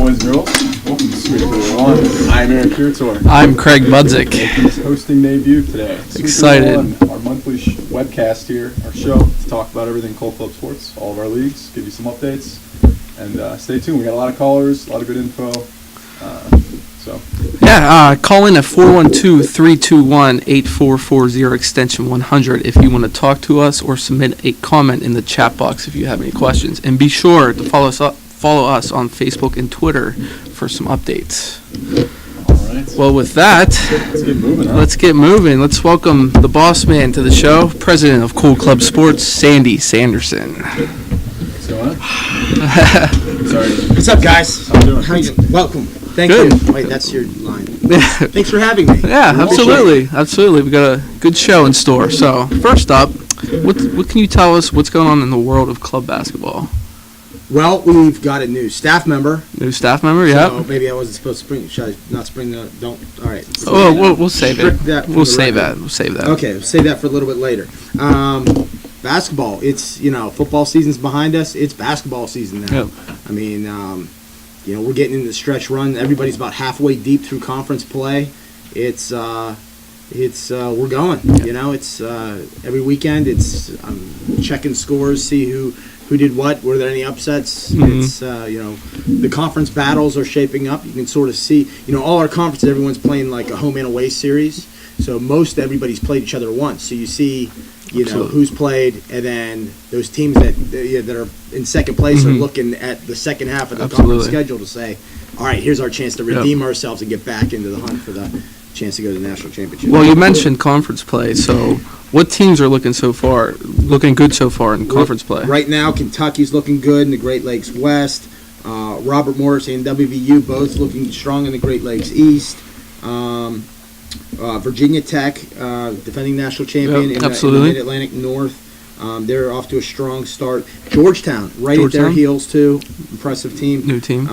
boys and girls. Welcome to Sweet 101. I'm Aaron Kuretor. I'm Craig Budzik. Hosting debut today. Excited. Our monthly webcast here, our show, to talk about everything Colt Club sports, all of our leagues, give you some updates, and stay tuned. We got a lot of callers, a lot of good info. Call in at 412-321-8440 extension 100 if you want to talk to us or submit a comment in the chat box if you have any questions. And be sure to follow us on Facebook and Twitter for some updates. All right. Well, with that, let's get moving. Let's welcome the boss man to the show, president of Cool Club Sports, Sandy Sanderson. What's going on? Sorry. What's up, guys? How you doing? How you doing? Welcome. Thank Good. you. Wait, that's your line. Thanks for having me. Yeah, absolutely. We got a good show in store. So, first up, what can you tell us what's going on in the world of club basketball? Well, we've got a new staff member. New staff member, yeah. So maybe I wasn't supposed to spring. Should I not spring the? Don't. All right. Oh, we'll save it. We'll save record. that. We'll save that. Okay, we'll save that for a little bit later. Basketball. It's football season's behind us. It's basketball season now. Yep. I mean, we're getting into the stretch run. Everybody's about halfway deep through conference play. It's we're going. It's every weekend. It's checking scores, see who did what. Were there any upsets? Mm-hmm. It's the conference battles are shaping up. You can sort of see. All our conferences, everyone's playing like a home and away series. So everybody's played each other once. So you see. Absolutely. Who's played, and then those teams that are in second place are looking at the second half of the conference schedule to say, all right, here's our chance to redeem ourselves and get back into the hunt for the chance to go to the national championship. Well, you mentioned conference play, so what teams are looking good so far in conference play? Right now, Kentucky's looking good in the Great Lakes West. Robert Morris and WVU both looking strong in the Great Lakes East. Virginia Tech, defending national champion in the Mid-Atlantic North. They're off to a strong start. Georgetown, at their heels, too. Impressive team. New team.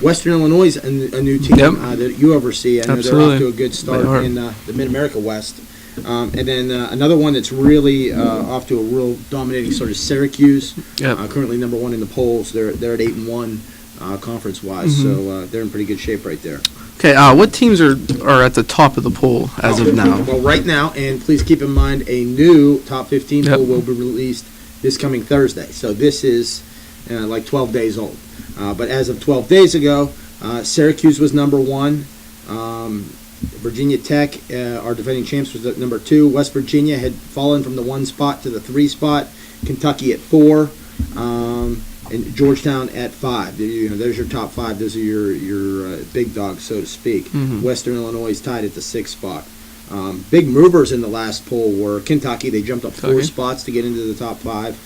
Western Illinois, a new team that you oversee. I know they're off to a good start in the Mid-America West. And then another one that's really off to a real dominating start is Syracuse. Currently number one in the polls. They're at 8-1 conference-wise, so they're in pretty good shape right there. Okay, what teams are at the top of the poll as of now? Well, right now, and please keep in mind, a new top 15 poll will be released this coming Thursday. So this is like 12 days old. But as of 12 days ago, Syracuse was number one. Virginia Tech, our defending champs, was at number 2. West Virginia had fallen from the 1 spot to the 3 spot. Kentucky at 4. And Georgetown at 5. There's your top 5. Those are your big dogs, so to speak. Western Illinois is tied at the 6th spot. Big movers in the last poll were Kentucky. They jumped up 4 spots to get into the top 5.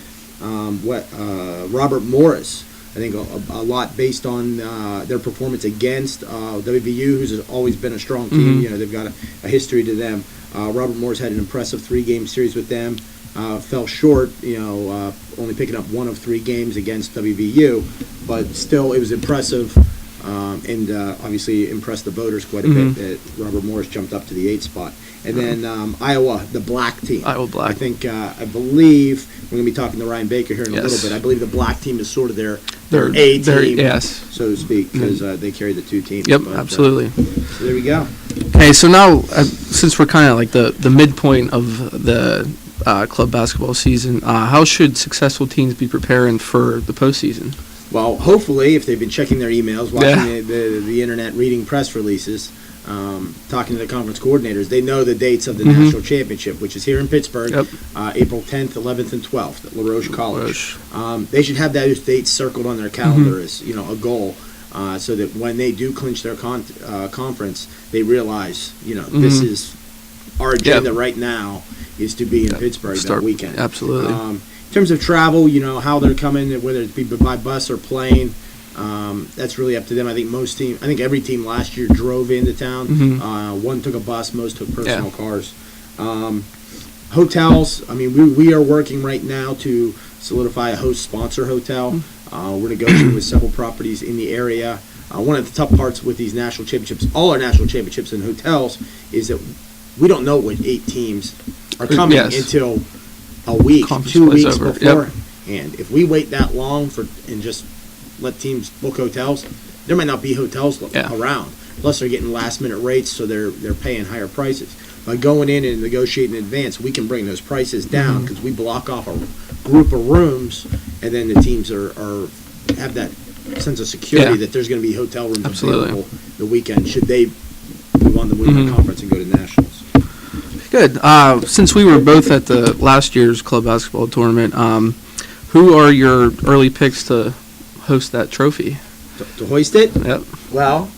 Robert Morris, I think a lot based on their performance against WVU, who's always been a strong team. They've got a history to them. Robert Morris had an impressive 3-game series with them. Fell short, only picking up 1 of 3 games against WVU, but still it was impressive, and obviously impressed the voters quite a bit that Robert Morris jumped up to the 8th spot. And then Iowa, the black team. Iowa Black. I believe, we're going to be talking to Ryan Baker here in a little bit, I believe the black team is sort of their A team, so to speak, because they carry the 2 teams. Yep, absolutely. So there we go. Okay, so now, since we're kind of like the midpoint of the club basketball season, how should successful teams be preparing for the postseason? Well, hopefully, if they've been checking their emails, watching the internet, reading press releases, talking to the conference coordinators, they know the dates of the national championship, which is here in Pittsburgh, April 10th, 11th, and 12th at LaRoche College. They should have those dates circled on their calendar as a goal, so that when they do clinch their conference, they realize this is our agenda right now. Is to be in Pittsburgh that weekend. Absolutely. In terms of travel, how they're coming, whether it be by bus or plane, that's really up to them. I think every team last year drove into town. One took a bus, most took personal cars. Hotels, we are working right now to solidify a host sponsor hotel. We're negotiating with several properties in the area. One of the tough parts with these national championships, all our national championships and hotels, is that we don't know what 8 teams are coming until a week, 2 weeks before. And if we wait that long and just let teams book hotels, there might not be hotels Yeah. around. Plus, they're getting last-minute rates, so they're paying higher prices. By going in and negotiating in advance, we can bring those prices down because we block off a group of rooms, and then the teams have that sense of security Yeah. that there's going to be hotel rooms Absolutely. available the weekend should they move on to win the conference and go to nationals. Good. Since we were both at the last year's club basketball tournament, who are your early picks to host that trophy? To hoist it, Yep. well,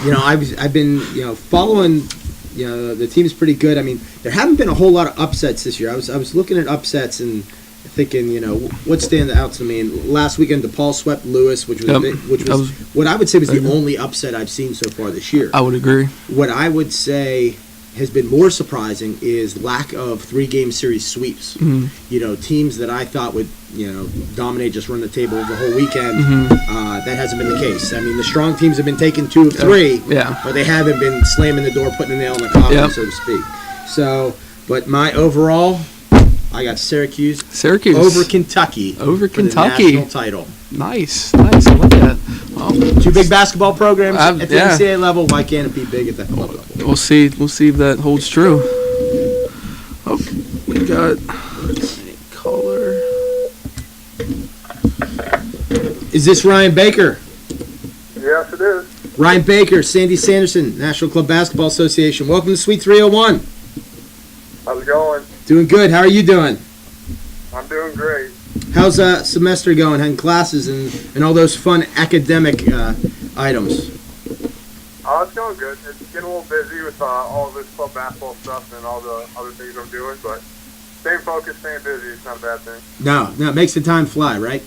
I've been following. The team's pretty good. I mean, there haven't been a whole lot of upsets this year. I was looking at upsets and thinking, what stands out to me. And last weekend, DePaul swept Lewis, which was Yep. which was what I would say was the only upset I've seen so far this year. I would agree. What I would say has been more surprising is lack of 3-game series sweeps. Teams that I thought would dominate, just run the table the whole weekend. That hasn't been the case. I mean, the strong teams have been taking 2 of 3, Yeah. but they haven't been slamming the door, putting a nail in the coffin, Yep. so to speak. So, but my overall, I got Syracuse Syracuse. over Kentucky Over for the Kentucky. national title. Nice. I like that. Well, 2 big basketball programs at the yeah. NCAA level. Why can't it be big at the club level? we'll see. We'll see if that holds true. Oh, we got caller. Is this Ryan Baker? Yes, it is. Ryan Baker, Sandy Sanderson, National Club Basketball Association. Welcome to Suite 301. How's it going? Doing good. How are you doing? I'm doing great. How's semester going? Having classes and all those fun academic items? Oh, it's going good. It's getting a little busy with all this club basketball stuff and all the other things I'm doing, but staying focused, staying busy, it's not a bad thing. No, it makes the time fly, right?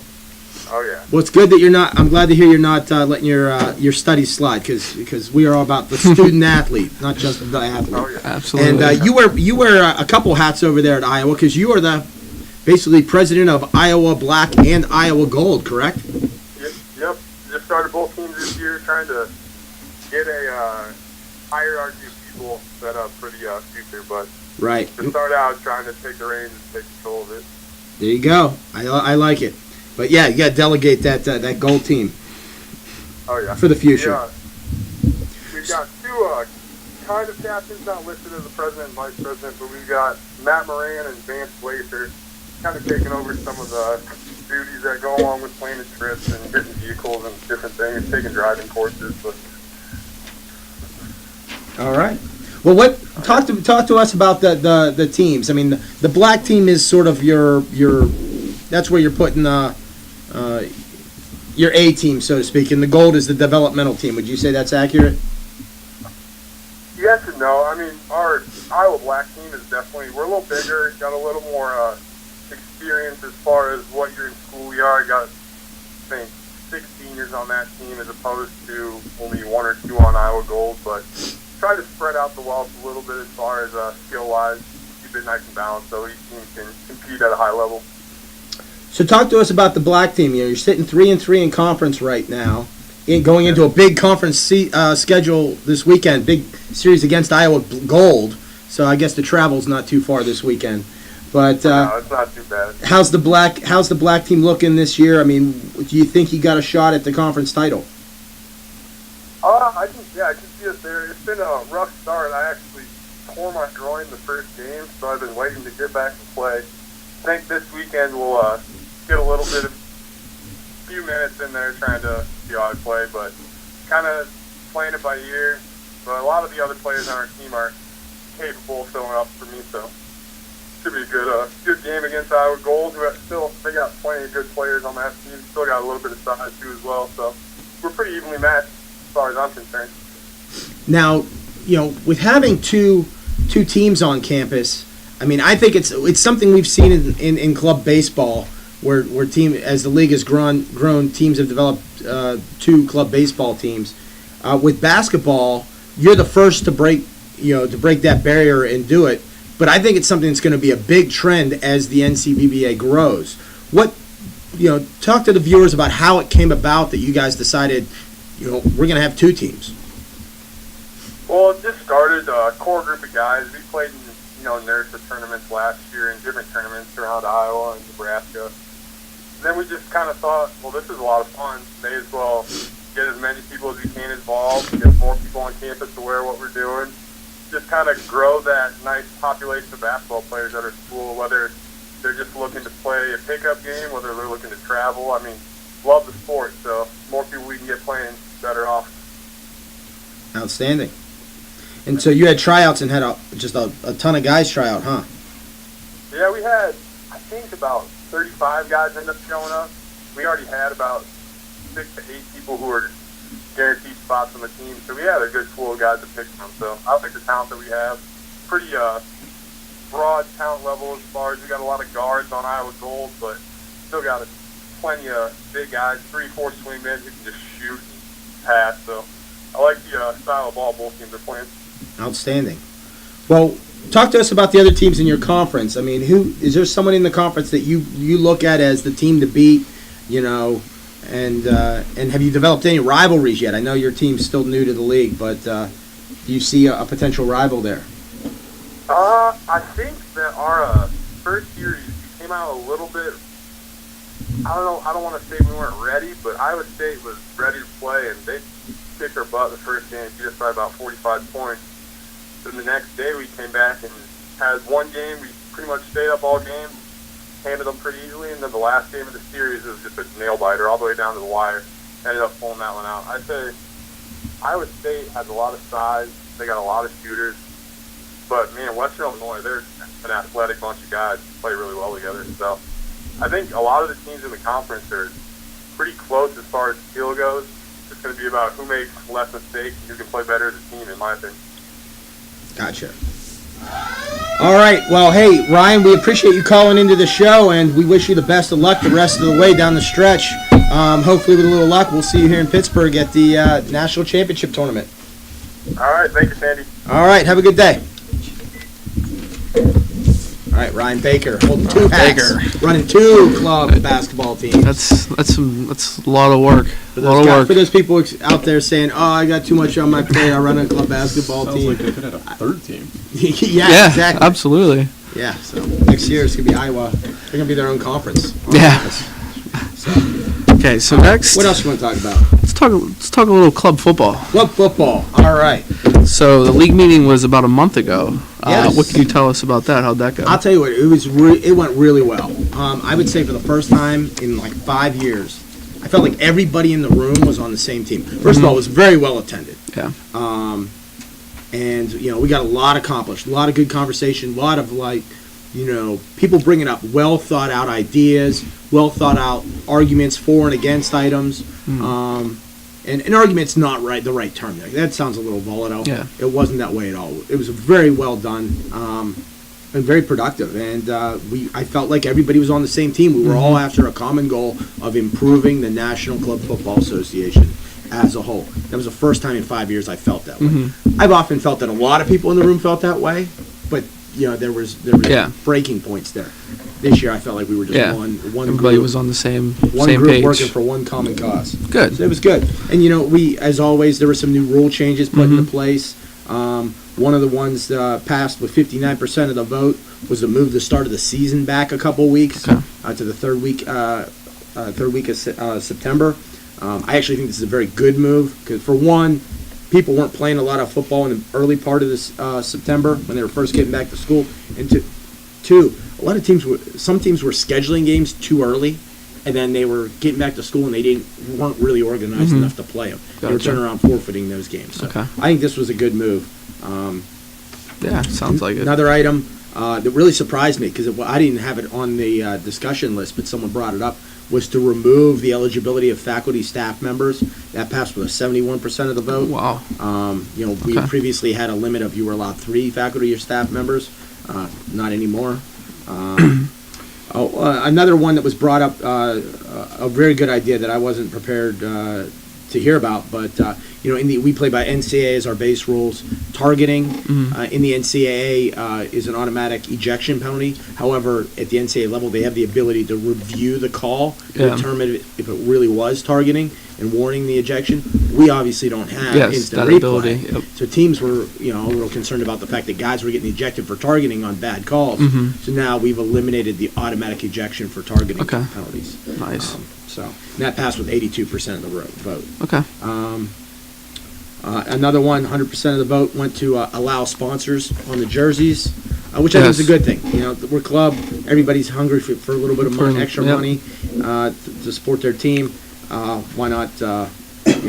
Oh, yeah. Well, it's good that you're not. I'm glad to hear you're not letting your studies slide because we are all about the student athlete, not just the athlete. Oh, yeah. Absolutely. And you wear a couple hats over there at Iowa because you are the basically president of Iowa Black and Iowa Gold, correct? Yep. Just started both teams this year, trying to get a hierarchy of people set up for the future. But Right. to start out, trying to take the reins and take control of it. There you go. I like it. But yeah, you got to delegate that gold team Oh, yeah. for the future. Yeah. We've got 2 kind of captains not listed as the president and vice president, but we've got Matt Moran and Vance Glazer kind of taking over some of the duties that go along with planning trips and getting vehicles and different things, taking driving courses. But All right. Well, talk to us about the teams. I mean, the black team is sort of your that's where you're putting your A team, so to speak, and the gold is the developmental team. Would you say that's accurate? yes and no. I mean, our Iowa Black team is definitely, we're a little bigger, got a little more experience as far as what you're in school. We are got, I think, 6 seniors on that team as opposed to only 1 or 2 on Iowa Gold, but try to spread out the wealth a little bit as far as skill-wise, keep it nice and balanced so each team can compete at a high level. So talk to us about the black team. You're sitting 3-3 in conference right now, going into a big conference schedule this weekend, big series against Iowa Gold. So I guess the travel's not too far this weekend. But No, it's not too bad. how's the black team looking this year? I mean, do you think you got a shot at the conference title? I can see us there. It's been a rough start. I actually tore my groin the first game, so I've been waiting to get back and play. I think this weekend we'll get a little bit of few minutes in there trying to see how I play, but kind of playing it by ear. But a lot of the other players on our team are capable of filling up for me, so should be a good game against Iowa Gold. They got plenty of good players on that team. Still got a little bit of size too as well, so we're pretty evenly matched as far as I'm concerned. Now, with having two teams on campus, I mean, I think it's something we've seen in club baseball, where as the league has grown, teams have developed 2 club baseball teams. With basketball, you're the first to break that barrier and do it. But I think it's something that's going to be a big trend as the NCBBA grows. Talk to the viewers about how it came about that you guys decided, we're going to have 2 teams. Well, it just started a core group of guys. We played in NERSA tournaments last year and different tournaments around Iowa and Nebraska. then we just kind of thought, well, this is a lot of fun. May as well get as many people as we can involved, get more people on campus aware of what we're doing, just kind of grow that nice population of basketball players at our school, whether they're just looking to play a pickup game, whether they're looking to travel. I mean, love the sport, so more people we can get playing, better off. Outstanding. And so you had tryouts and had just a ton of guys try out, huh? Yeah, we had, I think, about 35 guys end up showing up. We already had about 6 to 8 people who were guaranteed spots on the team, so we had a good pool of guys to pick from. So I think the talent that we have, pretty broad talent level as far as we got a lot of guards on Iowa Gold, but still got plenty of big guys, 3-4 swingmen who can just shoot and pass. So I like the style of ball both teams are playing. Outstanding. Well, talk to us about the other teams in your conference. I mean, who is there someone in the conference that you look at as the team to beat, you know, and have you developed any rivalries yet? I know your team's still new to the league, but do you see a potential rival there? I think that our first series we came out a little bit. I don't want to say we weren't ready, but Iowa State was ready to play, and they kicked our butt the first game, beat us by about 45 points. Then the next day we came back and had one game. We pretty much stayed up all game, handled them pretty easily, and then the last game of the series was just a nail biter all the way down to the wire. Ended up pulling that one out. I'd say Iowa State has a lot of size. They got a lot of shooters. But, man, Western Illinois, they're an athletic bunch of guys who play really well together. So I think a lot of the teams in the conference are pretty close as far as skill goes. It's going to be about who makes less mistakes and who can play better as a team, in my opinion. Gotcha. All right. Well, hey, Ryan, we appreciate you calling into the show, and we wish you the best of luck the rest of the way down the stretch. Hopefully, with a little luck, we'll see you here in Pittsburgh at the National Championship Tournament. All right. Thank you, Sandy. All right. Have a good day. All right, Ryan Baker, holding 2 hats, running 2 club basketball teams. That's a lot of work. For those people out there saying, "Oh, I got too much on my plate. I run a club basketball Sounds team." like they could have a third team. yeah, exactly. Absolutely. Yeah. So next year it's gonna be Iowa. They're gonna be their own conference. Yeah. So, Okay, so next, what else you want to talk about? let's talk a little club football. Club football. All right. So the league meeting was about a month ago. Yes. What can you tell us about that? How'd that go? I'll tell you what. It went really well. I would say for the first time in like 5 years, I felt like everybody in the room was on the same team. First of all, it was very well attended. Yeah. And you know, we got a lot accomplished, a lot of good conversation, a lot of people bringing up well thought out ideas, well thought out arguments for and against items. And an argument's not the right term there. That sounds a little volatile. Yeah. It wasn't that way at all. It was very well done and very productive. And I felt like everybody was on the same team. We were all after a common goal of improving the National Club Football Association as a whole. That was the first time in 5 years I felt that way. I've often felt that a lot of people in the room felt that way, but there was breaking points there. This year I felt like we were just one Everybody group. was on the same One same group page. working for one common cause. Good. So it was good. And, we, as always, there were some new rule changes put into place. One of the ones passed with 59% of the vote was to move the start of the season back a couple weeks to the third week of September. I actually think this is a very good move because, for one, people weren't playing a lot of football in the early part of this September when they were first getting back to school. And two, a lot of some teams were scheduling games too early, and then they were getting back to school and they weren't really organized enough to play them. They were turning around forfeiting those games. So I think this was a good move. Yeah, sounds like it. Another item that really surprised me, because I didn't have it on the discussion list, but someone brought it up, was to remove the eligibility of faculty staff members. That passed with a 71% of the vote. Wow. We previously had a limit of you were allowed 3 faculty or staff members. Not anymore. Another one that was brought up, a very good idea that I wasn't prepared to hear about, but we play by NCAA as our base rules. Targeting in the NCAA is an automatic ejection penalty. However, at the NCAA level, they have the ability to review the call to determine if it really was targeting. and warning the ejection. We obviously don't have Yes, instant that replay. ability. Yep. So teams were, a little concerned about the fact that guys were getting ejected for targeting on bad calls. Mhm. So now we've eliminated the automatic ejection for targeting Okay. penalties. Nice. And that passed with 82% of the vote. Okay. Another one, 100% of the vote went to allow sponsors on the jerseys, which I think is a Yes. good thing. We're a club, everybody's hungry for a little bit of extra Yep. money to support their team. Why not,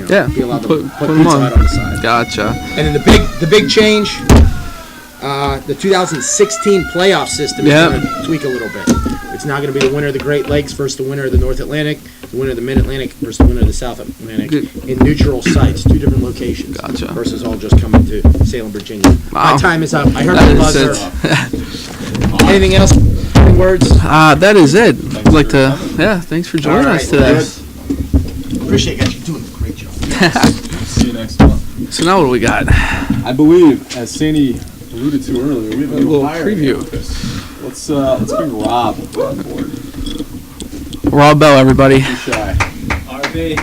Yeah, be allowed to put put 'em Pizza on. Hut on the side. Gotcha. And then the big change, the 2016 playoff system is Yep. going to tweak a little bit. It's now going to be the winner of the Great Lakes versus the winner of the North Atlantic, the winner of the Mid-Atlantic versus the winner of the South Atlantic Good. in neutral sites, 2 different locations. Gotcha. Versus all just coming to Salem, Virginia. Wow. My time is up. I heard That the is buzzer. it. Anything else? Any words? That is it. I'd like for to, coming. thanks for joining All us right, today. good. Appreciate you guys. You're doing a great job. See you next month. So now what do we got? I believe, as Sandy alluded to earlier, we have a little hiring preview. focus. Let's bring Rob on board. Rob Bell, everybody. Too shy. RB.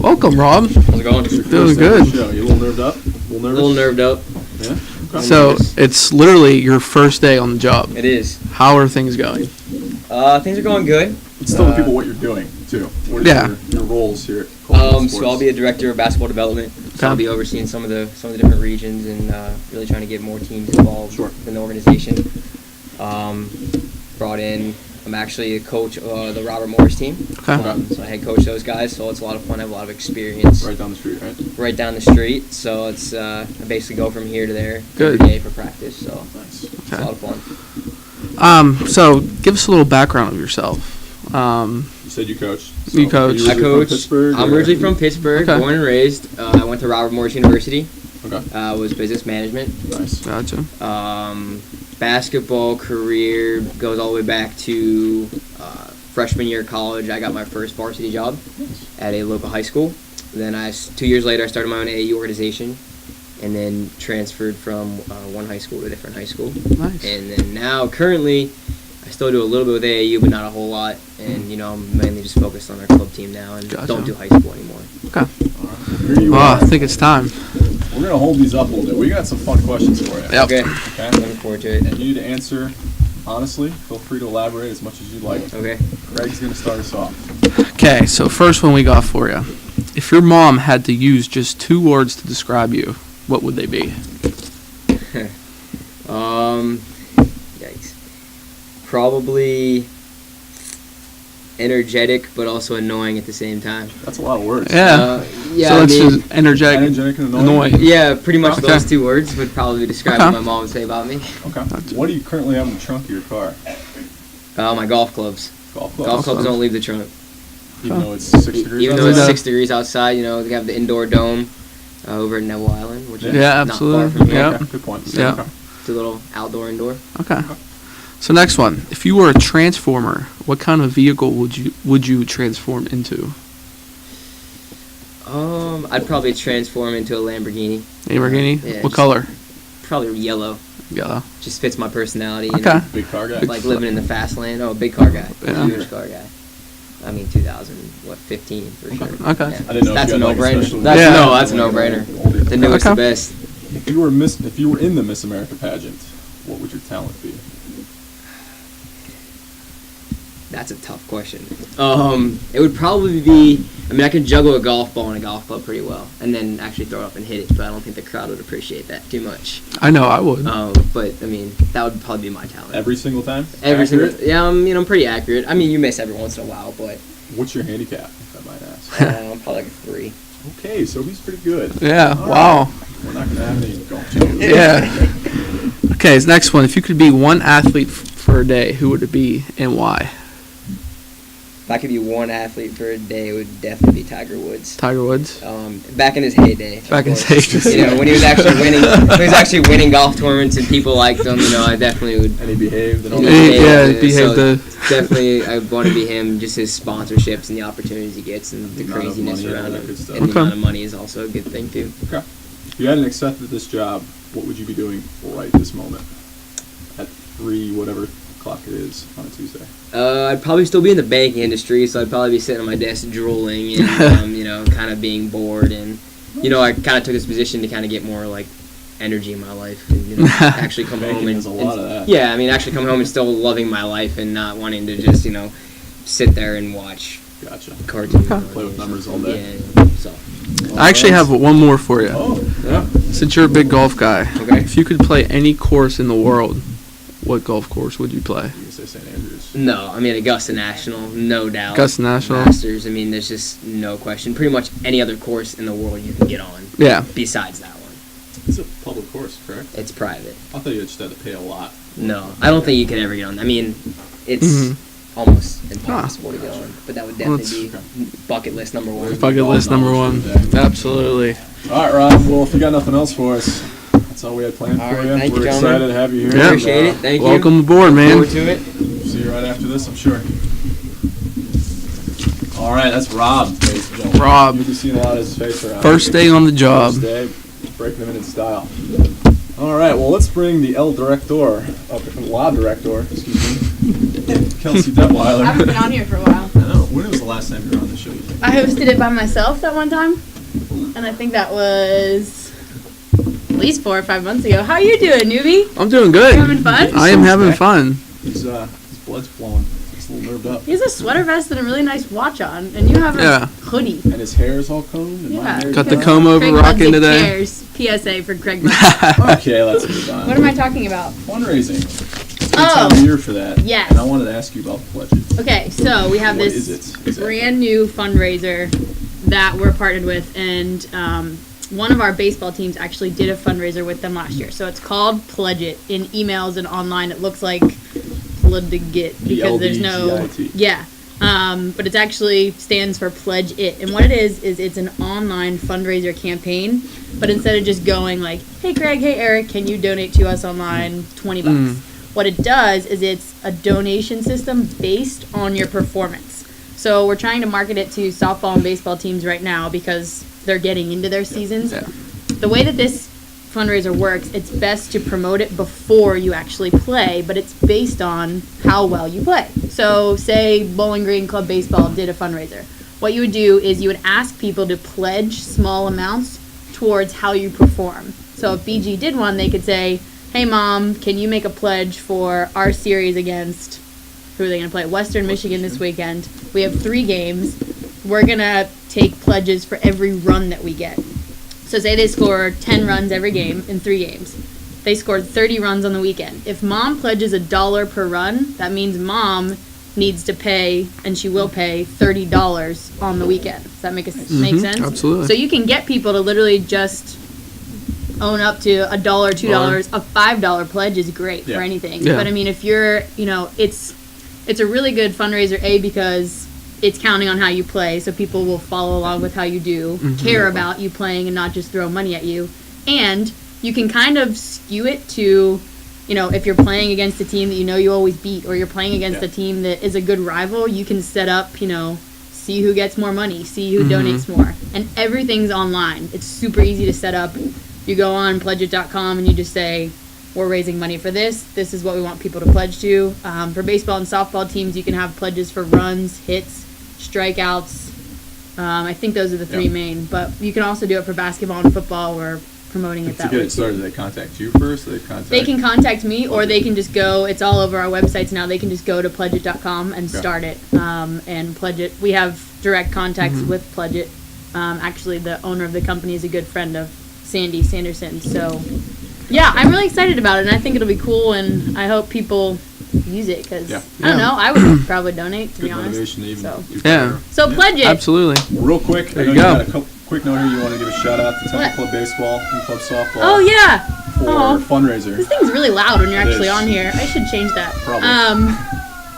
Welcome, Rob. How's it going? First Doing time on the good. show. You a little nerved up? A little A nervous? little nerved up. Yeah. Okay. So it's literally your first day on the job. It is. How are things going? Things are going good. Let's tell the people what you're doing too. What are Yeah. your roles here at Cold Sports? So I'll be a director of basketball development. So I'll Okay. be overseeing some of the different regions and really trying to get more teams involved Sure. in the organization. Brought in. I'm actually a coach of the Robert Morris team. Okay. So I head coach those guys. So it's a lot of fun. I have a lot of experience Right down the street, right? right down the street. So it's I basically go from here to there Good. every day for practice. So Nice. it's a lot of fun. So give us a little background of yourself. You said you coach. You coach. Are I originally coach. From Pittsburgh, I'm or- originally from Pittsburgh, Okay. born and raised. I went to Robert Morris University. Okay. Was business management. Nice. Gotcha. Basketball career goes all the way back to freshman year of college. I got my first varsity job at a local high school. Then 2 years later, I started my own AAU organization, and then transferred from one high school to a different high school. Nice. And then now, currently, I still do a little bit with AAU, but not a whole lot. And I'm mainly just focused on our club team now, and Gotcha. don't do high school anymore. Okay. Here you Well, are. I think it's time. We're gonna hold these up a little bit. We got some fun questions for you. Yep. Okay. Okay. Looking forward to it. And you need to answer honestly. Feel free to elaborate as much as you'd like. Okay. Greg's gonna start us off. Okay, so first one we got for you. If your mom had to use just 2 words to describe you, what would they be? Yikes. Probably energetic, but also annoying at the same time. That's a lot of words. Yeah. Yeah, So I it's mean, just energetic, Energetic and annoying. annoying. yeah, pretty much Okay. those 2 words would probably describe Okay. what my mom would say about me. Okay. What do you currently have in the trunk of your car? My golf clubs. Golf clubs. Golf clubs don't leave the trunk. Even though it's 6 degrees Even though it's outside? 6 degrees outside, they have the indoor dome over in Neville Island, which is Yeah, not absolutely. far from here. Yeah. Okay, good point. Yeah. Okay. It's a little outdoor indoor. Okay. So next one. If you were a transformer, what kind of vehicle would you transform into? I'd probably transform into a Lamborghini. Lamborghini? Yeah, What just- color? Probably yellow. Yellow. Just fits my personality. Okay. Big car guy. Like living in the fast lane. Oh, big car guy. Yeah. Huge car guy. I mean, 2015 for sure. Okay. Yeah. I didn't know if That's you a had, like, a no-brainer. special- That's Yeah. that's a no-brainer. Older- The newest, Okay. the best. If you were in the Miss America pageant, what would your talent be? That's a tough question. It would probably be. I mean, I could juggle a golf ball and a golf club pretty well, and then actually throw it up and hit it. But I don't think the crowd would appreciate that too much. I know I would. But I mean, that would probably be my talent. Every single time? Every single. Accurate? Yeah, I'm pretty accurate. I mean, you miss every once in a while, but What's your handicap, if I might ask? I'm probably like a 3. Okay, so he's pretty good. Yeah. All Wow. right. We're not going to have any golf changes. Yeah. Okay, this next one. If you could be one athlete for a day, who would it be and why? If I could be one athlete for a day, it would definitely be Tiger Woods. Tiger Woods. Back in his heyday. of Back in his course. heyday. When he was actually winning golf tournaments and people liked him, I definitely would. And he behaved and all He that. Yeah, behaved so the- definitely, I want to be him. Just his sponsorships and the opportunities he gets, and the amount of craziness money and all around that him. good stuff. And the Okay. amount of money is also a good thing too. Okay. If you hadn't accepted this job, what would you be doing right this moment? At 3 whatever o'clock it is on a Tuesday? I'd probably still be in the banking industry, so I'd probably be sitting on my desk drooling and, kind of being bored. And, I kind of took this position to kind of get more, energy in my life. And, actually come Banking home and... is a lot of that. Yeah, actually come home and still loving my life and not wanting to just, sit there and watch Gotcha. cartoons. Okay. Play with numbers all day. Yeah, so... I actually have one more for you. Oh, yeah. Since you're a big golf guy, Okay. if you could play any course in the world, what golf course would you play? You can say St. Andrews. No, Augusta National, no doubt. Augusta National? Masters, there's just no question. Pretty much any other course in the world you can get on Yeah. besides that one. It's a public course, correct? It's private. I thought you just had to pay a lot. No, I don't think you could ever get on. It's Mhm. almost impossible to get on. But that would Well, definitely be bucket list number one. Bucket list number one. Absolutely. All right, Rob. Well, if you got nothing else for us, that's all we had planned All for right, you. thank you, We're gentlemen. excited to have you here. Yeah. Appreciate it. Thank you. Welcome aboard, man. Forward to it. See you right after this, I'm sure. All right, that's Rob, ladies and gentlemen. Rob. You'll be seeing a lot of his face around. First day on the job. First day, breaking them in style. All right, well, let's bring the La Director, excuse me, Kelsey I haven't Detweiler. been on here for a while. I know. When was the last time you were on the show? you think? I hosted it by myself that one time, and I think that was at least 4 or 5 months ago. How you doing, newbie? I'm doing good. You having fun? I am having fun. His blood's flowing. He's a little nerved up. He has a sweater vest and a really nice watch on, and you have a Yeah. hoodie. And his hair is all combed. And my Yeah. hair is Got the done. comb over Craig rocking Ludwig today. cares. PSA for Craig. Ludwig. Okay, let's move on. What am I talking about? Fundraising. It's a good Oh. time of year for that. Yes. And I wanted to ask you about the pledges. Okay, so we have What this is it exactly? brand new fundraiser that we're partnered with, and one of our baseball teams actually did a fundraiser with them last year. So it's called Pledge It. In emails and online, it looks like Pledge because there's no PLDGIT. yeah. But it actually stands for Pledge It, and what it is it's an online fundraiser campaign. But instead of just going like, "Hey Craig, hey Eric, can you donate to us online, $20?" What it does is it's a donation system based on your performance. So we're trying to market it to softball and baseball teams right now because they're getting into their seasons. Yeah. The way that this fundraiser works, it's best to promote it before you actually play, but it's based on how well you play. So say Bowling Green Club Baseball did a fundraiser. What you would do is you would ask people to pledge small amounts towards how you perform. So if BG did one, they could say, "Hey mom, can you make a pledge for our series against, who are they going to play? Western Michigan this weekend. We have 3 games. We're going to take pledges for every run that we get." So say they score 10 runs every game in 3 games. They scored 30 runs on the weekend. If mom pledges $1 per run, that means mom needs to pay, and she will pay $30 on the weekend. Does that make sense? absolutely. So you can get people to literally just own up to $1, $2. A $5 pledge is great Yeah. for anything. Yeah. But I mean, if you're, it's a really good fundraiser, because it's counting on how you play, so people will follow along with how you do, care about you playing and not just throw money at you. And you can kind of skew it to, if you're playing against a team that you always beat, or you're playing against Yeah. a team that is a good rival, you can set up, see who gets more money, see who donates more. And everything's online. It's super easy to set up. You go on pledgeit.com and you just say, we're raising money for this. This is what we want people to pledge to. For baseball and softball teams, you can have pledges for runs, hits, strikeouts. I think those are the 3 Yeah. main. But you can also do it for basketball and football. We're promoting it To that get way it started, too. do they contact you first? They can contact me, or they can just go. It's all over our websites now. They can just go to pledgeit.com and Yeah. start it and pledge it. We have direct contacts with Pledge It. Actually, the owner of the company is a good friend of Sandy Sanderson. So, yeah, I'm really excited about it, and I think it'll be cool, and I hope people use it because Yeah. I don't Yeah. know. I would probably donate, to Good be honest. motivation to even So, do Yeah. better. so pledge it. Absolutely. Real quick, There I know you you go. got a quick note here. You want to give a shout out to Temple What? Club Baseball and Club Softball Oh yeah. for Oh. fundraiser. This thing's really loud when you're It actually is. on here. I should change that. Probably.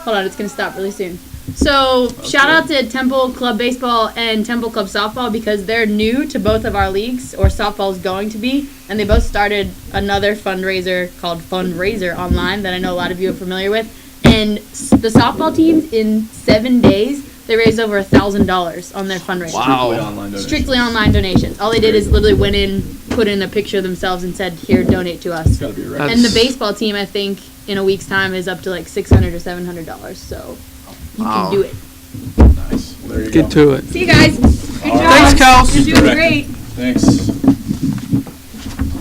Hold on, it's gonna stop really soon. So shout out to Temple Club Baseball and Temple Club Softball because they're new to both of our leagues, or softball's going to be, and they both started another fundraiser called Fundraiser Online that I know a lot of you are familiar with. And the softball teams in 7 days they raised over $1,000 on their fundraiser. Wow. Strictly online donations. Strictly online donations. All they did is literally went in, put in a picture of themselves, and said, "Here, donate to us." It's got to be a record. And the baseball team, I think, in a week's time is up to like $600 or $700. So you Wow. can do it. Nice. Well, there you Get go. to it. See you guys. Good All job. right. Thanks, Kels. You're doing Correct. great. Thanks.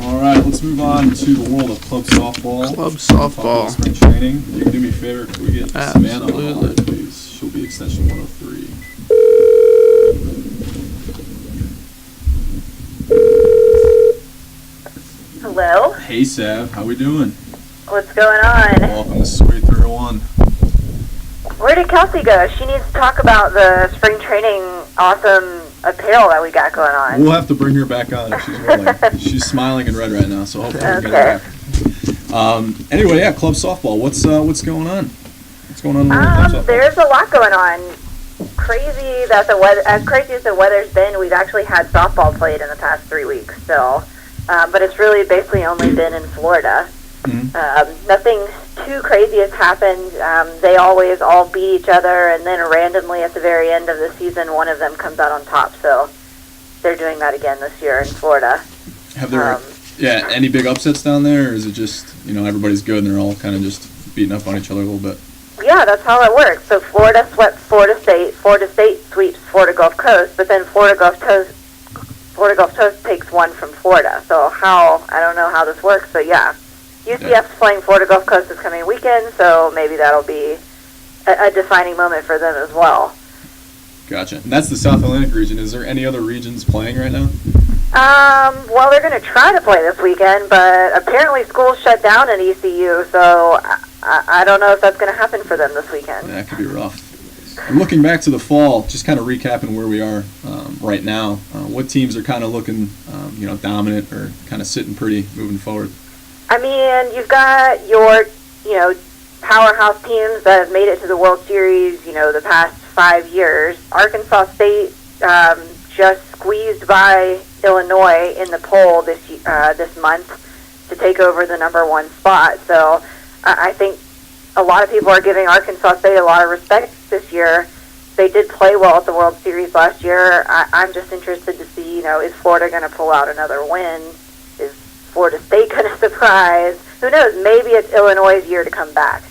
All right, let's move on to the world of club softball. Club Talk about softball. spring training. You can do me a favor. Can we get Savannah on the line, Absolutely. please? She'll be extension 103. Hello, Hey, Sav. How we doing? what's going on? Welcome to Sweet 301. Where did Kelsey go? She needs to talk about the spring training awesome apparel that we got going on. We'll have to bring her back on if she's willing. She's smiling in red right now, so hopefully we'll get her back. Anyway, yeah, club softball. What's going on? What's going on in the world of club softball? There's a lot going on. Crazy that the weather, as crazy as the weather's been, we've actually had softball played in the past 3 weeks still. But it's really basically only been in Florida. Nothing too crazy has happened. They always all beat each other, and then randomly at the very end of the season, one of them comes out on top. So they're doing that again this year in Florida. Have there, any big upsets down there, or is it just, everybody's good and they're all kind of just beating up on each other a little bit? Yeah, that's how it works. So Florida swept Florida State sweeps Florida Gulf Coast, but then Florida Gulf Coast takes one from Florida. So I don't know how this works, but yeah. UCF's playing Florida Gulf Coast this coming weekend, so maybe that'll be a defining moment for them as well. Gotcha. And that's the South Atlantic region. Is there any other regions playing right now? Well, they're going to try to play this weekend, but apparently school's shut down at ECU, so I don't know if that's going to happen for them this weekend. Yeah, it could be rough. And looking back to the fall, just kind of recapping where we are right now, what teams are kind of looking, dominant or kind of sitting pretty moving forward? I mean, you've got your, powerhouse teams that have made it to the World Series, the past 5 years. Arkansas State just squeezed by Illinois in the poll this month to take over the number 1 spot. So I think a lot of people are giving Arkansas State a lot of respect this year. They did play well at the World Series last year. I'm just interested to see, is Florida going to pull out another win? Is Florida State going to surprise? Who knows? Maybe it's Illinois' year to come back.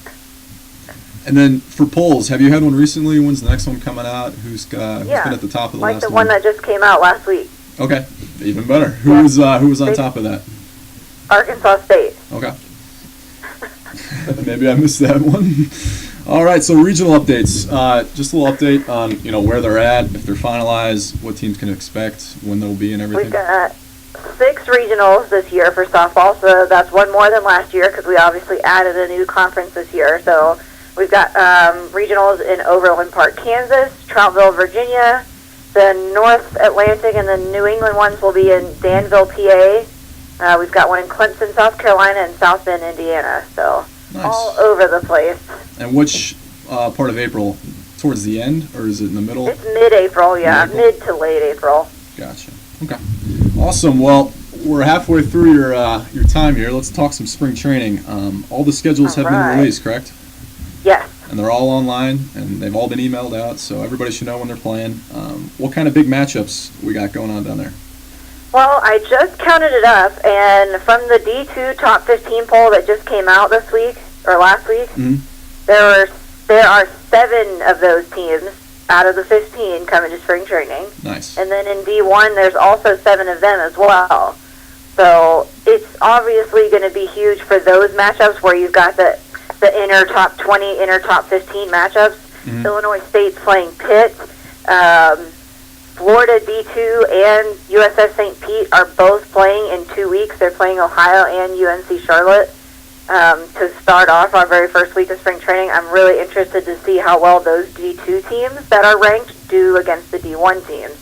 And then for polls, have you had one recently? When's the next one coming out? Who's been at the top of the like last the one that just came out last week. Okay, even better. Who was on top of that? Arkansas State. Okay. Maybe I missed that one. All right, so regional updates. Just a little update on where they're at, if they're finalized, what teams can expect, when they'll be, and everything. We've got 6 regionals this year for softball, so that's one more than last year because we obviously added a new conference this year. So we've got regionals in Overland Park, Kansas, Troutville, Virginia. The North Atlantic and the New England ones will be in Danville, PA. We've got one in Clemson, South Carolina, and South Bend, Indiana. So Nice. all over the place. And which part of April? Towards the end, or is it in the middle? It's mid-April, yeah, Mid-April. mid to late April. Gotcha. Okay. Awesome. Well, we're halfway through your time here. Let's talk some spring training. All the schedules have Alright. been released, correct? Yes. And they're all online, and they've all been emailed out, so everybody should know when they're playing. What kind of big matchups we got going on down there? Well, I just counted it up, and from the D2 Top 15 poll that just came out this week, or last week, there are 7 of those teams out of the 15 coming to spring training. Nice. And then in D1, there's also 7 of them as well. So it's obviously going to be huge for those matchups where you've got the inner top 20, inner top 15 matchups. Illinois State's playing Pitt. Florida D2 and USF St. Pete are both playing in 2 weeks. They're playing Ohio and UNC Charlotte to start off our very first week of spring training. I'm really interested to see how well those D2 teams that are ranked do against the D1 teams.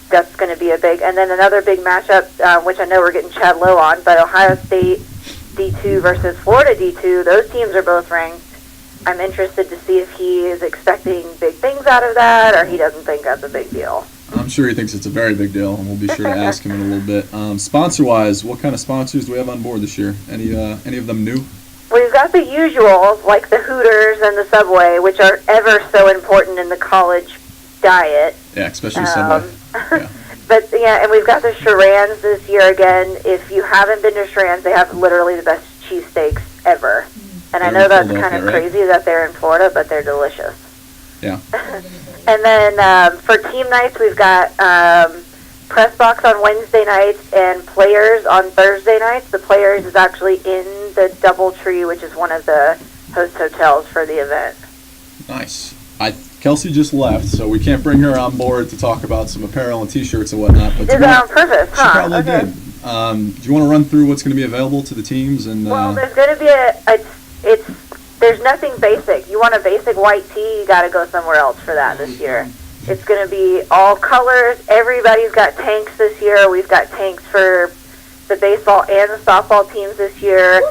That's going to be a big, and then another big matchup, which I know we're getting Chad Lowe on, but Ohio State D2 versus Florida D2, those teams are both ranked. I'm interested to see if he is expecting big things out of that, or he doesn't think that's a big deal. I'm sure he thinks it's a very big deal, and we'll be sure to ask him in a little bit. Sponsor-wise, what kind of sponsors do we have on board this year? Any of them new? We've got the usuals, like the Hooters and the Subway, which are ever so important in the college diet. Yeah, especially Subway. Yeah. But yeah, and we've got the Sharans this year again. If you haven't been to Sharans, they have literally the best cheesesteaks ever. And I They're know in that's Philadelphia, kind of right? crazy that they're in Florida, but they're delicious. Yeah. And then for team nights, we've got press box on Wednesday nights and players on Thursday nights. The players is actually in the DoubleTree, which is one of the host hotels for the event. Nice. Kelsey just left, so we can't bring her on board to talk about some apparel and T-shirts and whatnot. But Did that on purpose, she huh? probably Okay. did. Do you want to run through what's going to be available to the teams? And Well, there's going to be there's nothing basic. You want a basic white tee, you got to go somewhere else for that this year. It's going to be all colors. Everybody's got tanks this year. We've got tanks for the baseball and the softball teams this year.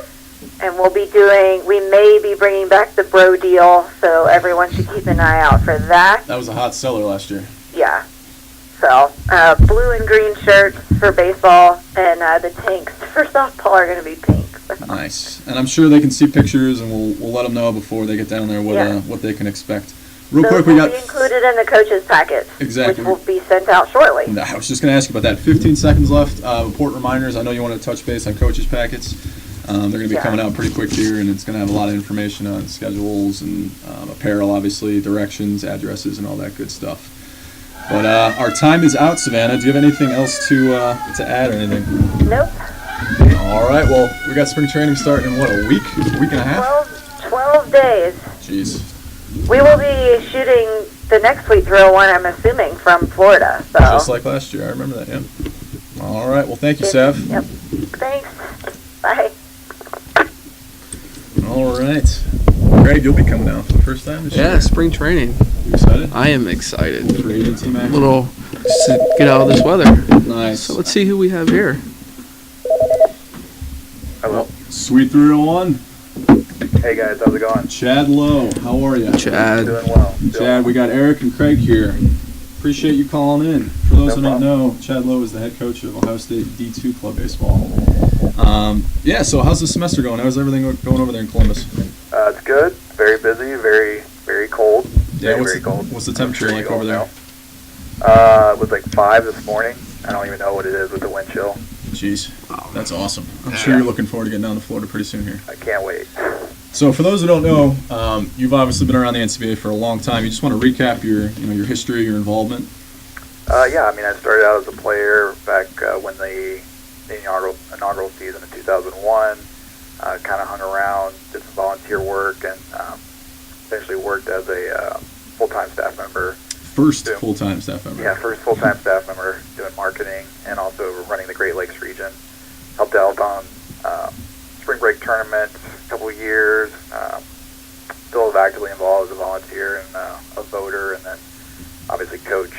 And we may be bringing back the bro deal, so everyone should keep an eye out for that. that was a hot seller last year. Yeah. So, blue and green shirts for baseball, and the tanks for softball are going to be pink. Nice. And I'm sure they can see pictures, and we'll let them know before they get down there what they can expect. Real Those quick, we will got be included in the coaches' packets, Exactly. which will be sent out shortly. I was just going to ask you about that. 15 seconds left. Important reminders. I know you want to touch base on coaches' packets. They're going to be coming out pretty quick here, and it's going to have a lot of information on schedules and apparel, obviously, directions, addresses, and all that good stuff. But our time is out, Savannah. Do you have anything else to add or anything? Nope. All right. Well, we got spring training starting in, a week and a half? 12 days. Jeez. We will be shooting the next Sweet Thrill one, I'm assuming, from Florida. So. Just like last year. I remember that, yeah. All right. Well, thank you, Sav. Yep. Thanks. Bye. All right. Greg, you'll be coming down for the first time this year. Yeah, spring training. You excited? I am excited. Free agent team action? Little, just to get out of this weather. Nice. So let's see who we have here. Hello. Sweet 301. Hey guys, how's it going? Chad Lowe, how are you? Chad. Doing well. Chad, we got Eric and Craig here. Appreciate you calling in. For those who No don't know, Chad Lowe is the head coach of Ohio State D2 Club Baseball. Yeah, so how's the semester going? How's everything going over there in Columbus? It's good. Very busy. Very, very cold. Yeah, Very cold. what's the temperature like over there? It was like 5 this morning. I don't even know what it is with the wind chill. Jeez, that's awesome. I'm sure you're looking forward to getting down to Florida pretty soon here. I can't wait. So for those who don't know, you've obviously been around the NCBA for a long time. You just want to recap your history, your involvement? Yeah, I mean, I started out as a player back when the inaugural season in 2001. Kind of hung around, did some volunteer work, and eventually worked as a full-time staff member. First full-time staff member. Yeah, first full-time staff member doing marketing and also running the Great Lakes region. Helped out on spring break tournament a couple of years. Still actively involved as a volunteer and a voter, and then obviously coach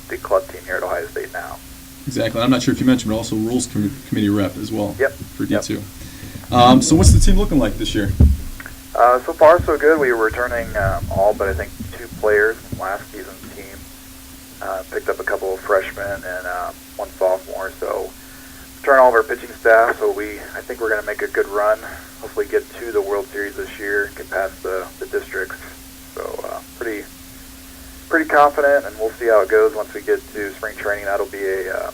the club team here at Ohio State now. Exactly. I'm not sure if you mentioned, but also rules committee rep as well. Yep. For D2. So what's the team looking like this year? So far, so good. We were returning all but I think 2 players from last season's team. Picked up a couple of freshmen and 1 sophomore. So return all of our pitching staff. So I think we're going to make a good run. Hopefully get to the World Series this year. Get past the districts. So pretty confident, and we'll see how it goes once we get to spring training. That'll be a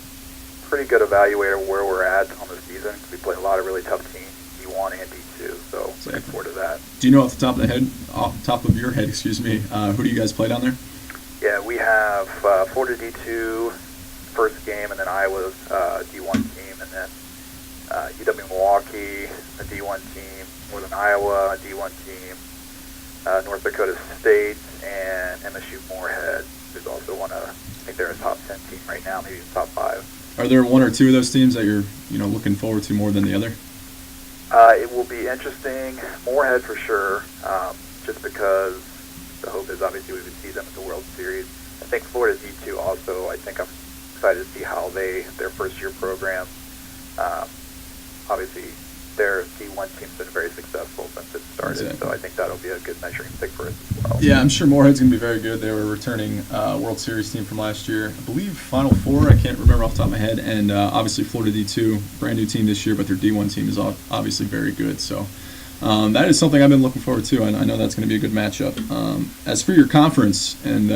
pretty good evaluator of where we're at on the season. We play a lot of really tough teams, D1 and D2, so looking forward to that. Do you know off the top of your head, who do you guys play down there? Yeah, we have Florida D2 first game, and then Iowa's D1 team, and then UW Milwaukee, a D1 team, Northern Iowa, a D1 team, North Dakota State, and MSU Moorhead, who's also I think they're a top 10 team right now, maybe top 5. Are there 1 or 2 of those teams that you're looking forward to more than the other? It will be interesting. Moorhead for sure, just because the hope is obviously we would see them at the World Series. I think Florida D2 also, I think I'm excited to see how their first year program, obviously their D1 team's been very successful since it started, Exactly. So I think that'll be a good measuring stick for us as well. Yeah, I'm sure Moorhead's going to be very good. They were a returning World Series team from last year. I believe Final Four, I can't remember off the top of my head. And obviously Florida D2, brand new team this year, but their D1 team is obviously very good. So that is something I've been looking forward to. I know that's going to be a good matchup. As for your conference and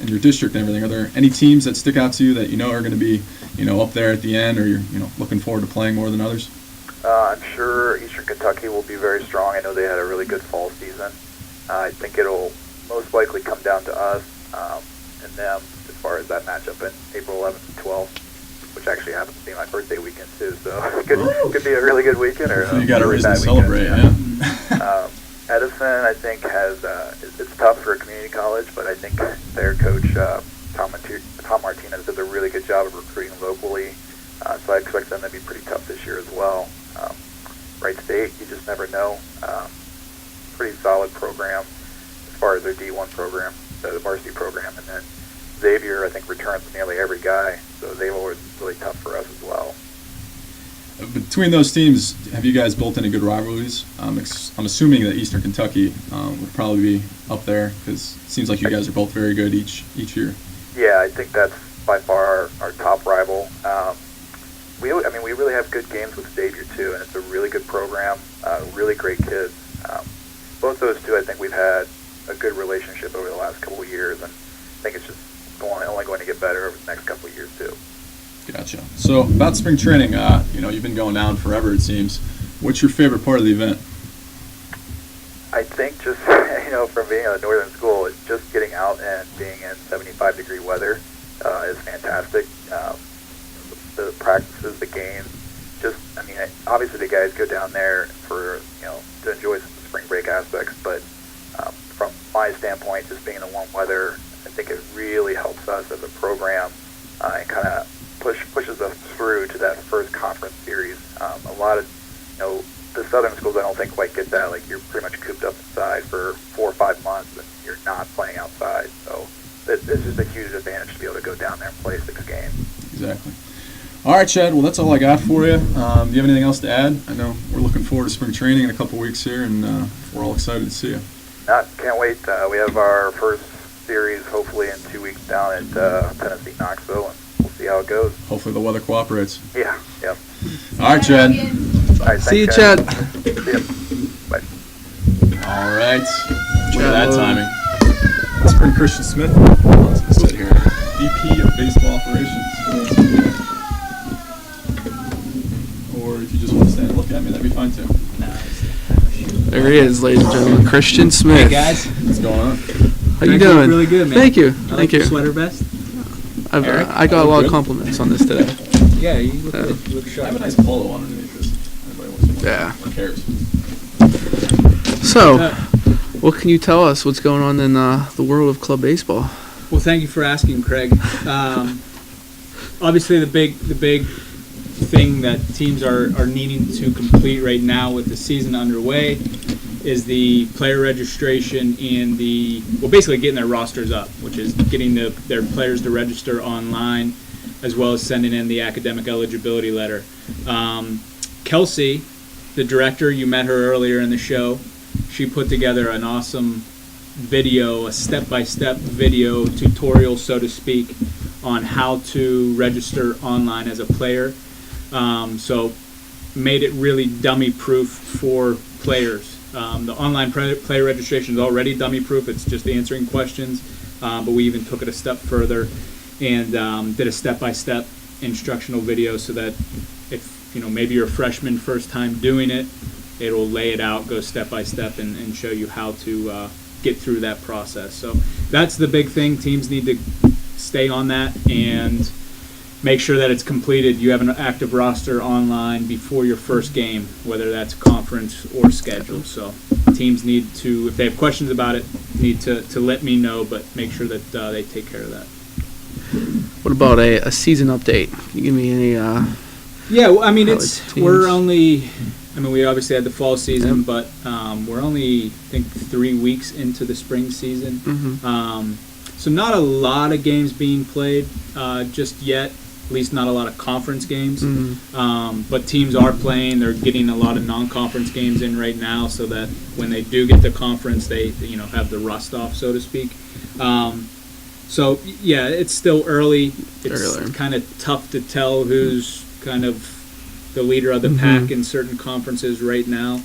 your district and everything, are there any teams that stick out to you that are going to be up there at the end, or you're looking forward to playing more than others? I'm sure Eastern Kentucky will be very strong. I know they had a really good fall season. I think it'll most likely come down to us and them as far as that matchup in April 11th and 12th, which actually happens to be my birthday weekend too. So it could be a really good weekend or So you got a really reason to bad celebrate, weekend. yeah. Edison, I think, has it's tough for a community college, but I think their coach Tom Martinez does a really good job of recruiting locally. So I expect them to be pretty tough this year as well. Wright State, you just never know. Pretty solid program as far as their D1 program, the varsity program, and then Xavier, I think, returns nearly every guy, so they were really tough for us as well. Between those teams, have you guys built any good rivalries? I'm assuming that Eastern Kentucky would probably be up there because it seems like you guys are both very good each year. Yeah, I think that's by far our top rival. We really have good games with Xavier too, and it's a really good program, really great kids. Both those two, I think we've had a good relationship over the last couple of years, and I think it's just only going to get better over the next couple of years too. Gotcha. So about spring training, you've been going down forever, it seems. What's your favorite part of the event? I think just, from being at a northern school, it's just getting out and being in 75-degree weather is fantastic. The practices, the games, obviously the guys go down there for, to enjoy some of the spring break aspects, but from my standpoint, just being in the warm weather, I think it really helps us as a program and kind of pushes us through to that first conference series. A lot of, the southern schools I don't think quite get that. Like, you're pretty much cooped up inside for 4 or 5 months and you're not playing outside. So it's just a huge advantage to be able to go down there and play 6 games. Exactly. All right, Chad. Well, that's all I got for you. Do you have anything else to add? I know we're looking forward to spring training in a couple weeks here, and we're all excited to see you. Can't wait. We have our first series hopefully in 2 weeks down at Tennessee Knoxville, and we'll see how it goes. Hopefully the weather cooperates. Yeah. Yep. All right, Chad. All right, See you, thanks, Chad. guys. See ya. Bye. All right. Look at that timing. Spring Christian Smith. Let's sit here. VP of Baseball Operations. Or if you just want to stand and look at me, that'd be fine too. There he is, ladies and gentlemen, Christian Smith. Hey guys, What's going on? How you Craig, doing? Really good, man. Thank you. I like Thank your you. sweater vest. Eric, I got a lot good? of compliments on this today. Yeah, you look good. You look I sharp. have a nice polo underneath this. Anybody wants to Yeah. Who cares? So, what can you tell us? What's going on in the world of club baseball? Well, thank you for asking, Craig. Obviously, the big thing that teams are needing to complete right now with the season underway is the player registration and basically getting their rosters up, which is getting their players to register online, as well as sending in the academic eligibility letter. Kelsey, the director, you met her earlier in the show. She put together an awesome video, a step-by-step video tutorial, so to speak, on how to register online as a player. So made it really dummy-proof for players. The online player registration is already dummy-proof. It's just answering questions, but we even took it a step further and did a step-by-step instructional video so that if maybe you're a freshman, first time doing it, it'll lay it out, go step-by-step, and show you how to get through that process. So that's the big thing. Teams need to stay on that and make sure that it's completed. You have an active roster online before your first game, whether that's conference or scheduled. So teams need to, if they have questions about it, need to let me know, but make sure that they take care of that. What about a season update? Can you give me any? Yeah, well, I mean, College we're teams. only, we obviously had the fall season, but we're only, I think, 3 weeks into the spring season. Mhm. So not a lot of games being played just yet, at least not a lot of conference games. Mhm. But teams are playing. They're getting a lot of non-conference games in right now so that when they do get to conference, they have the rust off, so to speak. So, yeah, it's still early. It's Early. kind of tough to tell who's kind of the leader of the pack in certain conferences right now,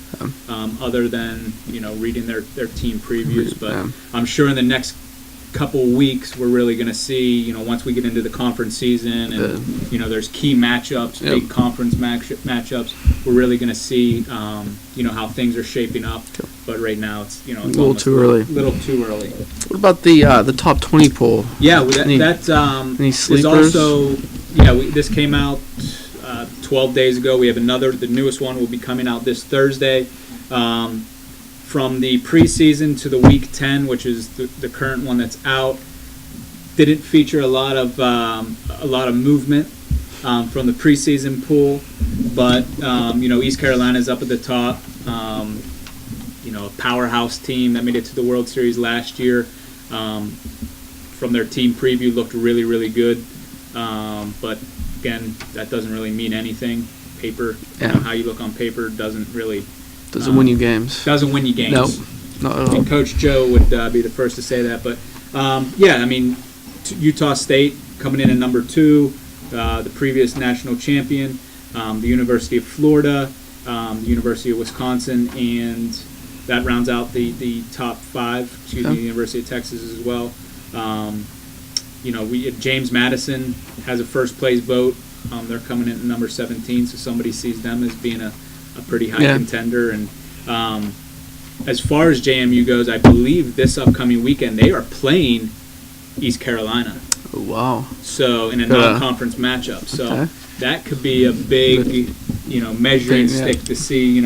other than, reading their team previews. But I'm sure in the next couple weeks, we're really going to see, once we get into the conference season and, there's key matchups, Yep. big conference matchups, we're really going to see, how things are shaping up. But right now, it's, it's A little almost too early. little too early. What about the top 20 poll? Yeah, well, Any- that any is sleepers? also, this came out 12 days ago. We have the newest one will be coming out this Thursday. From the preseason to the week 10, which is the current one that's out, didn't feature a lot of movement from the preseason pool, but East Carolina's up at the top. A powerhouse team that made it to the World Series last year. From their team preview, looked really, really good. But again, that doesn't really mean anything. Paper, Yeah. how you look on paper doesn't really Doesn't win you games. doesn't win you games. Nope, not at all. And Coach Joe would be the first to say that. But Utah State coming in at number 2, the previous national champion, the University of Florida, the University of Wisconsin, and that rounds out the top 5. Excuse me, the University of Texas as well. James Madison has a first place vote. They're coming in at number 17, so somebody sees them as being a pretty high contender. And as far as JMU goes, I believe this upcoming weekend they are playing East Carolina. Oh, wow. So in a non-conference matchup, so that could be a big, measuring stick to see,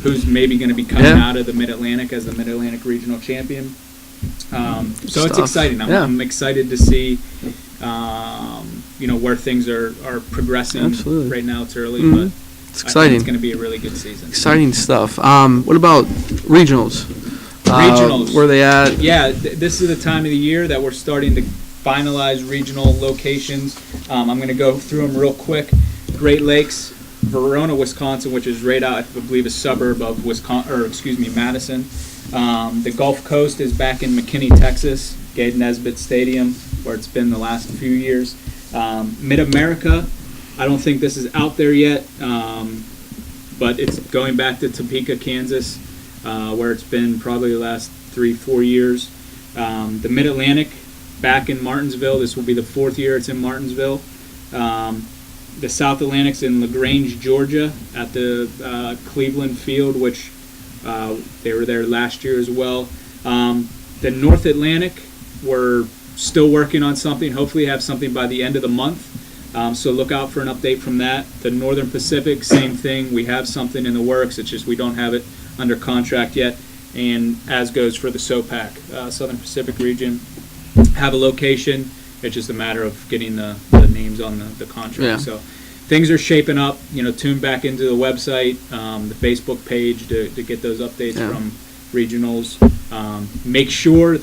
who's maybe going to be coming out of the Mid-Atlantic as the Mid-Atlantic regional champion. So it's exciting. I'm excited to see, where things are progressing. Absolutely. Right now it's early, Mhm. but It's I think exciting. it's going to be a really good season. Exciting stuff. What about regionals? Regionals. Where they at? Yeah, this is the time of the year that we're starting to finalize regional locations. I'm going to go through them real quick. Great Lakes, Verona, Wisconsin, which is right out, I believe, a suburb of Madison. The Gulf Coast is back in McKinney, Texas, Gade Nesbitt Stadium, where it's been the last few years. Mid-America, I don't think this is out there yet, but it's going back to Topeka, Kansas, where it's been probably the last 3-4 years. The Mid-Atlantic, back in Martinsville. This will be the 4th year it's in Martinsville. The South Atlantic's in LaGrange, Georgia, at the Cleveland Field, which they were there last year as well. The North Atlantic, we're still working on something. Hopefully have something by the end of the month. So look out for an update from that. The Northern Pacific, same thing. We have something in the works. It's just we don't have it under contract yet. And as goes for the SOPAC, Southern Pacific region, have a location. It's just a matter of getting the names on the contract. Yeah. So things are shaping up. Tune back into the website, the Facebook page to get those updates from regionals. Make sure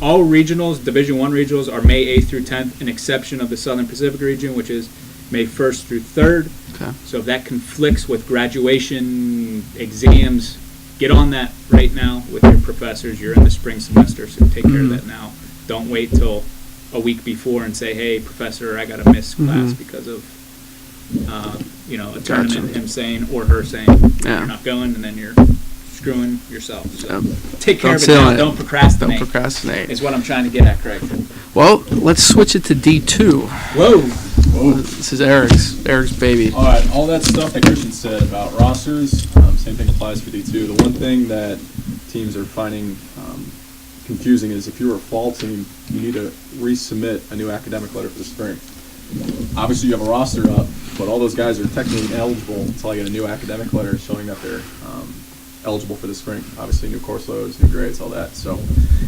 all regionals, Division I regionals, are May 8th through 10th, an exception of the Southern Pacific region, which is May 1st through 3rd. Okay. So if that conflicts with graduation exams, get on that right now with your professors. You're in the spring semester, so take care of that now. Don't wait till a week before and say, "Hey, professor, I got to miss class because of a tournament." Him saying or her saying you're not going, and then you're screwing yourself. So take care of it now. Don't procrastinate. Don't procrastinate. Is what I'm trying to get at, Craig. Well, let's switch it to D2. Whoa. This is Eric's baby. All right, all that stuff that Christian said about rosters, same thing applies for D2. The one thing that teams are finding confusing is if you're a fall team, you need to resubmit a new academic letter for the spring. Obviously, you have a roster up, but all those guys are technically ineligible until I get a new academic letter showing that they're eligible for the spring. Obviously, new course loads, new grades, all that. So,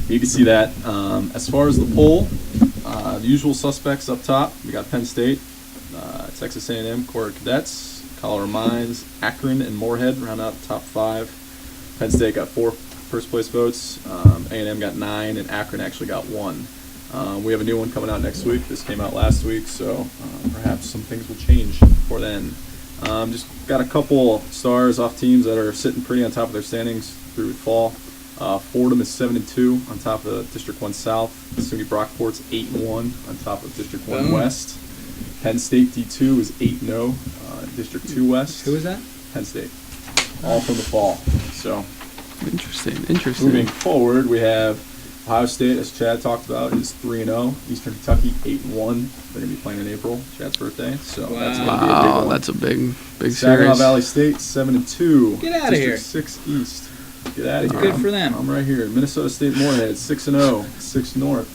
need to see that. As far as the poll, the usual suspects up top, we got Penn State, Texas A&M, Corps of Cadets, Colorado Mines, Akron, and Moorhead round out the top 5. Penn State got 4 first place votes, A&M got 9, and Akron actually got 1. We have a new one coming out next week. This came out last week, so perhaps some things will change before then. Just got a couple stars off teams that are sitting pretty on top of their standings through fall. Fordham is 7-2 on top of District 1 South. SUNY Brockport's 8-1 on top of District 1 West. Penn State D2 is 8-0, District 2 West. Who is that? Penn State. All from the fall. So Interesting. moving forward, we have Ohio State, as Chad talked about, is 3-0. Eastern Kentucky 8-1. They're gonna be playing in April, Chad's birthday. So that's gonna be a big Wow, one. that's a big Saginaw series. Valley State 7-2. Get outta here. District 6 East. Get out of here. Good for them. I'm right here. Minnesota State Moorhead 6-0. 6 North.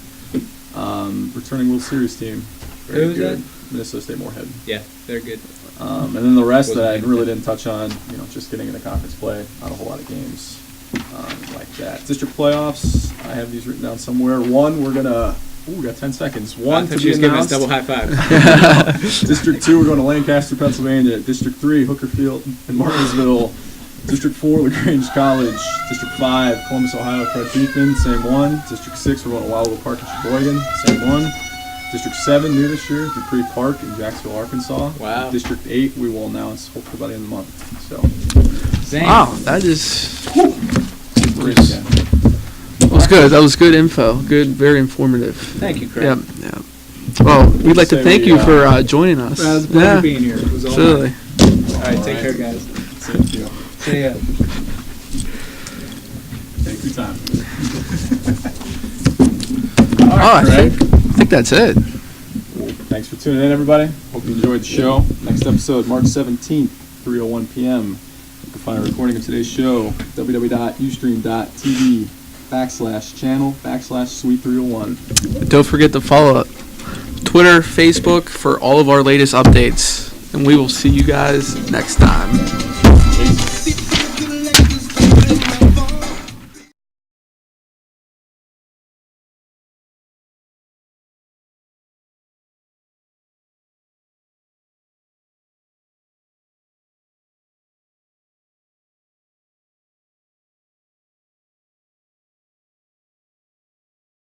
Returning World Series team. Very Who's good. that? Minnesota State Moorhead. Yeah, they're good. And then the rest that I Wasn't really big. didn't touch on, just getting into conference play, not a whole lot of games like that. District playoffs, I have these written down somewhere. One, we got 10 seconds. One to she be was giving us announced. double high five. District 2, we're going to Lancaster, Pennsylvania. District 3, Hookerfield and Martinsville. District 4, LaGrange College. District 5, Columbus, Ohio, Fred Beekman, same one. District 6, we're going to Wildwood Park in Sheboygan, same one. District 7, new this year, Dupree Park in Jacksonville, Arkansas. Wow. District 8, we will announce hopefully by the end of the month. So, Zane. Wow, that is great again. that was good. That was good info. Good, very informative. Thank you, Craig. Yeah, yeah. Well, we'd like to Say thank we, you for joining us. Well, it was a pleasure being here. It was all Absolutely. All right, take care, guys. Thank you. See ya. Take your time. Oh, I think that's it. Thanks for tuning in, everybody. Hope you enjoyed the show. Next episode, March 17th, 3:01 p.m. You can find a recording of today's show, www.ustream.tv/channel/Sweet301. Don't forget to follow Twitter, Facebook for all of our latest updates. And we will see you guys next time. Peace.